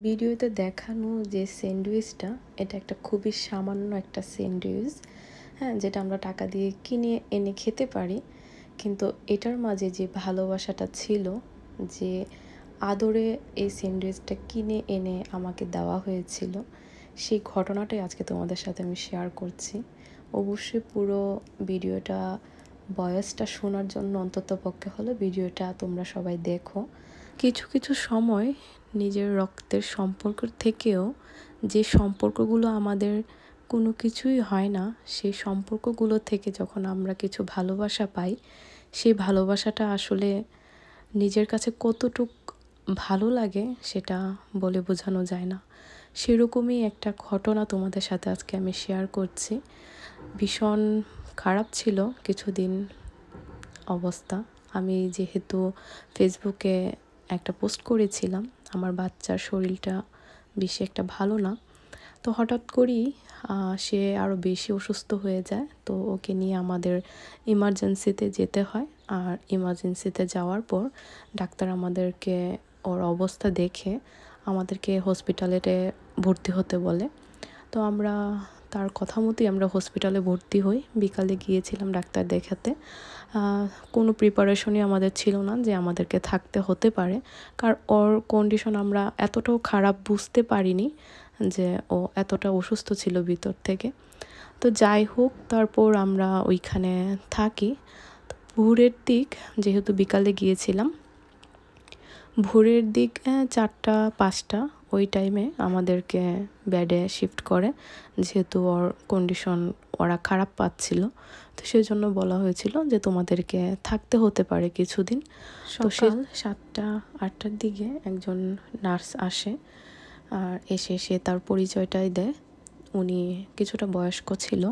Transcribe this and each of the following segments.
ভিডিওতে দেখানো যে স্যান্ডউইচটা, এটা একটা খুবই সামান্য একটা স্যান্ডউইচ, হ্যাঁ, যেটা আমরা টাকা দিয়ে কিনে এনে খেতে পারি। কিন্তু এটার মাঝে যে ভালোবাসাটা ছিল, যে আদরে এই স্যান্ডউইচটা কিনে এনে আমাকে দেওয়া হয়েছিল, সেই ঘটনাটাই আজকে তোমাদের সাথে আমি শেয়ার করছি। অবশ্যই পুরো ভিডিওটা ভয়েসটা শোনার জন্য অন্ততপক্ষে হলো ভিডিওটা তোমরা সবাই দেখো। কিছু কিছু সময় নিজের রক্তের সম্পর্ক থেকেও যে সম্পর্কগুলো আমাদের কোনো কিছুই হয় না, সেই সম্পর্কগুলো থেকে যখন আমরা কিছু ভালোবাসা পাই, সেই ভালোবাসাটা আসলে নিজের কাছে কতটুক ভালো লাগে সেটা বলে বোঝানো যায় না। সেরকমই একটা ঘটনা তোমাদের সাথে আজকে আমি শেয়ার করছি। ভীষণ খারাপ ছিল কিছুদিন অবস্থা। আমি যেহেতু ফেসবুকে একটা পোস্ট করেছিলাম আমার বাচ্চার শরীরটা বেশি একটা ভালো না, তো হঠাৎ করেই সে আরও বেশি অসুস্থ হয়ে যায়। তো ওকে নিয়ে আমাদের ইমার্জেন্সিতে যেতে হয়। আর ইমার্জেন্সিতে যাওয়ার পর ডাক্তার আমাদেরকে ওর অবস্থা দেখে আমাদেরকে হসপিটালেতে ভর্তি হতে বলে। তো আমরা তার কথা মতোই আমরা হসপিটালে ভর্তি হই। বিকালে গিয়েছিলাম ডাক্তার দেখাতে। কোনো প্রিপারেশনই আমাদের ছিল না যে আমাদেরকে থাকতে হতে পারে, কারণ ওর কন্ডিশন আমরা এতটাও খারাপ বুঝতে পারিনি যে ও এতটা অসুস্থ ছিল ভিতর থেকে। তো যাই হোক, তারপর আমরা ওইখানে থাকি। ভোরের দিক, যেহেতু বিকালে গিয়েছিলাম, ভোরের দিক 4টা-5টা ওই টাইমে আমাদেরকে বেডে শিফট করে, যেহেতু ওর কন্ডিশন ওরা খারাপ পাচ্ছিল। তো সেই জন্য বলা হয়েছিল যে তোমাদেরকে থাকতে হতে পারে কিছুদিন। সকাল 7টা-8টার দিকে একজন নার্স আসে, আর এসে সে তার পরিচয়টাই দেয়। উনি কিছুটা বয়স্ক ছিল,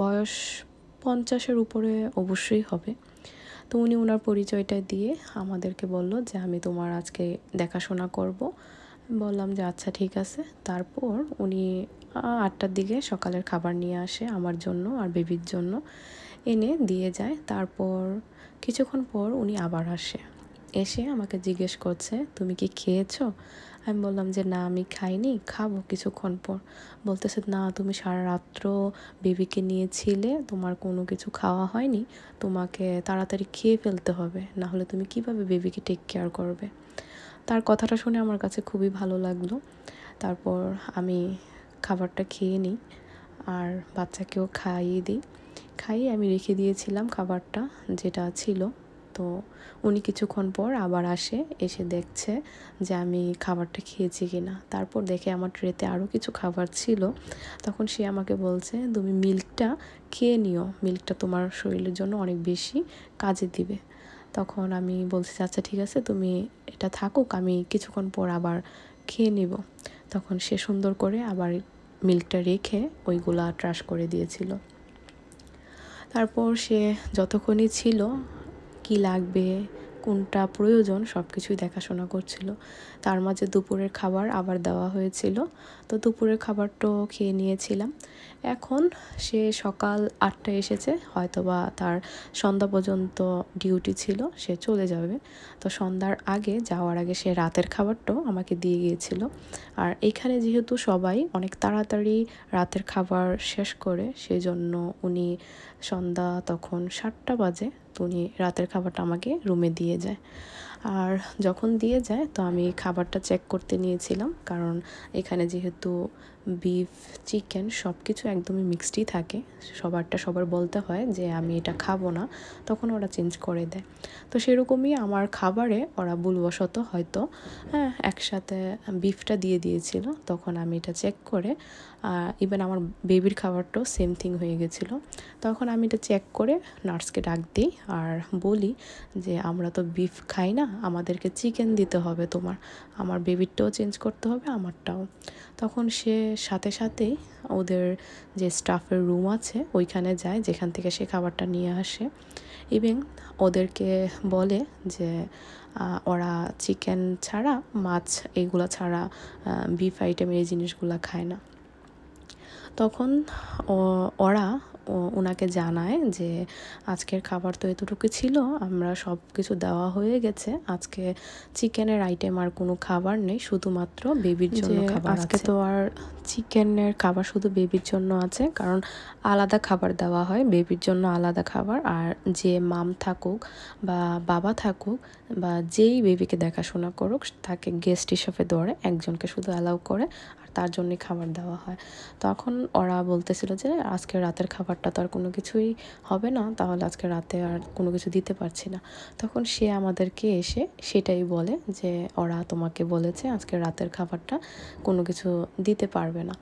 বয়স 50-এর উপরে অবশ্যই হবে। তো উনি ওনার পরিচয়টা দিয়ে আমাদেরকে বলল যে আমি তোমার আজকে দেখাশোনা করব। বললাম যে আচ্ছা ঠিক আছে। তারপর উনি 8টার দিকে সকালের খাবার নিয়ে আসে আমার জন্য আর বেবির জন্য, এনে দিয়ে যায়। তারপর কিছুক্ষণ পর উনি আবার আসে, এসে আমাকে জিজ্ঞেস করছে তুমি কি খেয়েছো? আমি বললাম যে না, আমি খাইনি, খাবো কিছুক্ষণ পর। বলতেছে না, তুমি সারা রাত্র বেবিকে নিয়েছিলে, তোমার কোনো কিছু খাওয়া হয়নি, তোমাকে তাড়াতাড়ি খেয়ে ফেলতে হবে, না হলে তুমি কিভাবে বেবিকে টেক কেয়ার করবে। তার কথাটা শুনে আমার কাছে খুবই ভালো লাগলো। তারপর আমি খাবারটা খেয়ে নিই আর বাচ্চাকেও খাইয়ে দিই। খাইয়ে আমি রেখে দিয়েছিলাম খাবারটা যেটা ছিল। তো উনি কিছুক্ষণ পর আবার আসে, এসে দেখছে যে আমি খাবারটা খেয়েছি কিনা। তারপর দেখে আমার ট্রেতে আরও কিছু খাবার ছিল। তখন সে আমাকে বলছে তুমি মিল্কটা খেয়ে নিও, মিল্কটা তোমার শরীরের জন্য অনেক বেশি কাজে দিবে। তখন আমি বলছি আচ্ছা ঠিক আছে, তুমি এটা থাকুক, আমি কিছুক্ষণ পর আবার খেয়ে নিব। তখন সে সুন্দর করে আবার মিল্কটা রেখে ওইগুলা ট্রাশ করে দিয়েছিল। তারপর সে যতক্ষণই ছিল, কি লাগবে, কোনটা প্রয়োজন, সব কিছুই দেখাশোনা করছিল। তার মাঝে দুপুরের খাবার আবার দেওয়া হয়েছিল। তো দুপুরের খাবারটাও খেয়ে নিয়েছিলাম। এখন সে সকাল 8টায় এসেছে, হয়তোবা তার সন্ধ্যা পর্যন্ত ডিউটি ছিল, সে চলে যাবে। তো সন্ধ্যার আগে যাওয়ার আগে সে রাতের খাবারটাও আমাকে দিয়ে গিয়েছিল। আর এখানে যেহেতু সবাই অনেক তাড়াতাড়ি রাতের খাবার শেষ করে, সেজন্য উনি সন্ধ্যা তখন 7টা বাজে, তো উনি রাতের খাবারটা আমাকে রুমে দিয়ে যায়। আর যখন দিয়ে যায় তো আমি খাবারটা চেক করতে নিয়েছিলাম, কারণ এখানে যেহেতু বিফ, চিকেন সব কিছু একদমই মিক্সডই থাকে, সবার বলতে হয় যে আমি এটা খাবো না, তখন ওরা চেঞ্জ করে দেয়। তো সেরকমই আমার খাবারে ওরা ভুলবশত হয়তো একসাথে বিফটা দিয়ে দিয়েছিল। তখন আমি এটা চেক করে, ইভেন আমার বেবির খাবারটাও সেম থিং হয়ে গেছিলো। তখন আমি এটা চেক করে নার্সকে ডাক দিই আর বলি যে আমরা তো বিফ খাই না, আমাদেরকে চিকেন দিতে হবে তোমার, আমার বেবিরটাও চেঞ্জ করতে হবে, আমারটাও। তখন সে সাথে সাথেই ওদের যে স্টাফের রুম আছে ওইখানে যায়, যেখান থেকে সে খাবারটা নিয়ে আসে, এবং ওদেরকে বলে যে ওরা চিকেন ছাড়া, মাছ এগুলো ছাড়া বিফ আইটেমের এই জিনিসগুলো খায় না। তখন ওরা ওনাকে জানায় যে আজকের খাবার তো এতটুকু ছিল, আমরা সব কিছু দেওয়া হয়ে গেছে, আজকে চিকেনের আইটেম আর কোনো খাবার নেই, শুধুমাত্র বেবির জন্য খাবার আছে। আজকে তো আর চিকেনের খাবার শুধু বেবির জন্য আছে, কারণ আলাদা খাবার দেওয়া হয়, বেবির জন্য আলাদা খাবার। আর যে মাম থাকুক বা বাবা থাকুক বা যেই বেবিকে দেখাশোনা করুক তাকে গেস্ট হিসাবে ধরে একজনকে শুধু অ্যালাউ করে, আর তার জন্যই খাবার দেওয়া হয়। তখন ওরা বলতেছিল যে আজকে রাতের খাবারটা তো আর কোনো কিছুই হবে না, তাহলে আজকে রাতে আর কোনো কিছু দিতে পারছি না। তখন সে আমাদেরকে এসে সেটাই বলে যে ওরা তোমাকে বলেছে আজকে রাতের খাবারটা কোনো কিছু দিতে পারবে না।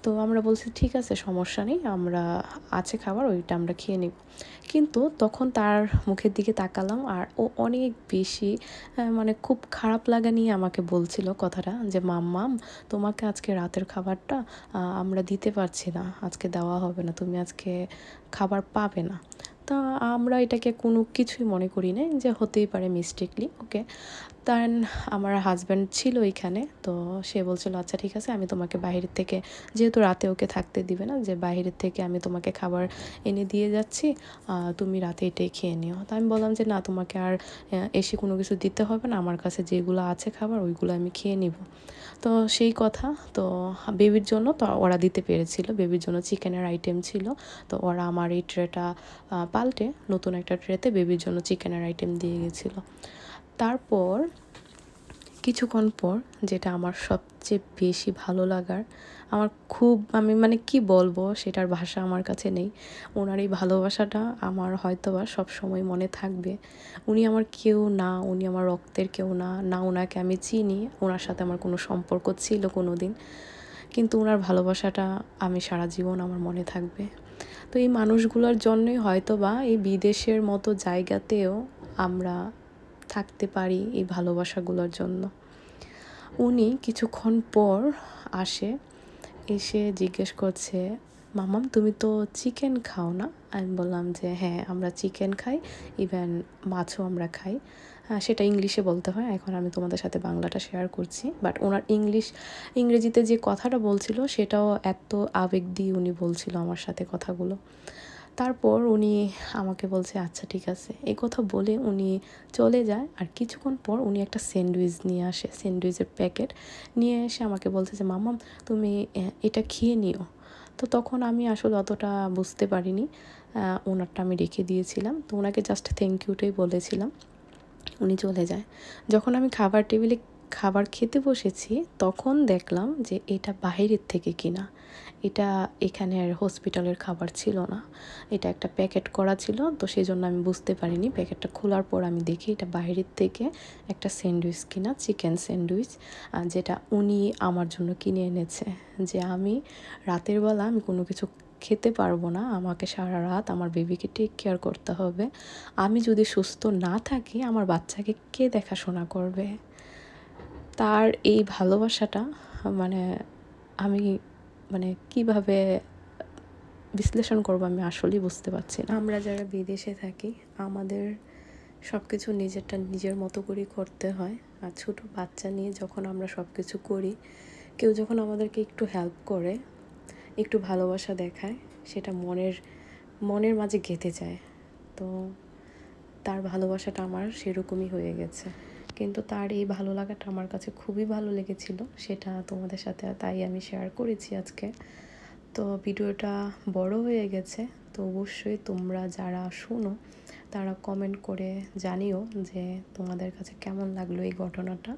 তো আমরা বলছি ঠিক আছে, সমস্যা নেই, আমরা আছে খাবার, ওইটা আমরা খেয়ে নিব। কিন্তু তখন তার মুখের দিকে তাকালাম আর ও অনেক বেশি মানে খুব খারাপ লাগা নিয়ে আমাকে বলছিল কথাটা যে মাম্মাম, তোমাকে আজকে রাতের খাবারটা আমরা দিতে পারছি না, আজকে দেওয়া হবে না, তুমি আজকে খাবার পাবে না। তা আমরা এটাকে কোনো কিছুই মনে করি না, যে হতেই পারে মিস্টেকলি, ওকে। তার আমার হাজব্যান্ড ছিল এখানে, তো সে বলছিল আচ্ছা ঠিক আছে, আমি তোমাকে বাইরের থেকে, যেহেতু রাতে ওকে থাকতে দিবে না, যে বাইরের থেকে আমি তোমাকে খাবার এনে দিয়ে যাচ্ছি, তুমি রাতে এটাই খেয়ে নিও। তো আমি বললাম যে না, তোমাকে আর এসে কোনো কিছু দিতে হবে না, আমার কাছে যেগুলো আছে খাবার ওইগুলো আমি খেয়ে নিব। তো সেই কথা, তো বেবির জন্য তো ওরা দিতে পেরেছিল, বেবির জন্য চিকেনের আইটেম ছিল, তো ওরা আমার এই ট্রেটা পাল্টে নতুন একটা ট্রেতে বেবির জন্য চিকেনের আইটেম দিয়ে গেছিলো। তারপর কিছুক্ষণ পর, যেটা আমার সবচেয়ে বেশি ভালো লাগার, আমার খুব, আমি মানে কি বলবো সেটার ভাষা আমার কাছে নেই, ওনার এই ভালোবাসাটা আমার হয়তোবা সব সময় মনে থাকবে। উনি আমার কেউ না, উনি আমার রক্তের কেউ না, না ওনাকে আমি চিনি, ওনার সাথে আমার কোনো সম্পর্ক ছিল কোনো দিন, কিন্তু ওনার ভালোবাসাটা আমি সারা জীবন আমার মনে থাকবে। তো এই মানুষগুলোর জন্যই হয়তোবা এই বিদেশের মতো জায়গাতেও আমরা থাকতে পারি, এই ভালোবাসাগুলোর জন্য। উনি কিছুক্ষণ পর আসে, এসে জিজ্ঞেস করছে মামাম তুমি তো চিকেন খাও না? আমি বললাম যে হ্যাঁ, আমরা চিকেন খাই, ইভেন মাছও আমরা খাই। সেটা ইংলিশে বলতে হয়, এখন আমি তোমাদের সাথে বাংলাটা শেয়ার করছি। বাট ওনার ইংরেজিতে যে কথাটা বলছিল সেটাও এত আবেগ দিয়ে উনি বলছিল আমার সাথে কথাগুলো। তারপর উনি আমাকে বলছে আচ্ছা ঠিক আছে, এই কথা বলে উনি চলে যায়। আর কিছুক্ষণ পর উনি একটা স্যান্ডউইচ নিয়ে আসে, স্যান্ডউইচের প্যাকেট নিয়ে এসে আমাকে বলছে যে মাম্মাম তুমি এটা খেয়ে নিও। তো তখন আমি আসলে অতটা বুঝতে পারিনি, ওনারটা আমি রেখে দিয়েছিলাম, তো ওনাকে জাস্ট থ্যাংক ইউটাই বলেছিলাম। উনি চলে যায়। যখন আমি খাবার টেবিলে খাবার খেতে বসেছি, তখন দেখলাম যে এটা বাইরের থেকে কিনা, এটা এখানের হসপিটালের খাবার ছিল না, এটা একটা প্যাকেট করা ছিল। তো সেই জন্য আমি বুঝতে পারিনি, প্যাকেটটা খোলার পর আমি দেখি এটা বাইরের থেকে একটা স্যান্ডউইচ কিনা, চিকেন স্যান্ডউইচ, যেটা উনি আমার জন্য কিনে এনেছে। যে আমি রাতের বেলা আমি কোনো কিছু খেতে পারবো না, আমাকে সারা রাত আমার বেবিকে টেক কেয়ার করতে হবে, আমি যদি সুস্থ না থাকি আমার বাচ্চাকে কে দেখাশোনা করবে? তার এই ভালোবাসাটা মানে আমি মানে কিভাবে বিশ্লেষণ করবো আমি আসলেই বুঝতে পারছি না। আমরা যারা বিদেশে থাকি, আমাদের সব কিছু নিজেরটা নিজের মতো করেই করতে হয়। আর ছোটো বাচ্চা নিয়ে যখন আমরা সব কিছু করি, কেউ যখন আমাদেরকে একটু হেল্প করে, একটু ভালোবাসা দেখায়, সেটা মনের মাঝে গেঁথে যায়। তো তার ভালোবাসাটা আমার সেরকমই হয়ে গেছে। কিন্তু তার এই ভালো লাগাটা আমার কাছে খুবই ভালো লেগেছিল, সেটা তোমাদের সাথে তাই আমি শেয়ার করেছি আজকে। তো ভিডিওটা বড় হয়ে গেছে, তো অবশ্যই তোমরা যারা শোনো তারা কমেন্ট করে জানিও যে তোমাদের কাছে কেমন লাগলো এই ঘটনাটা।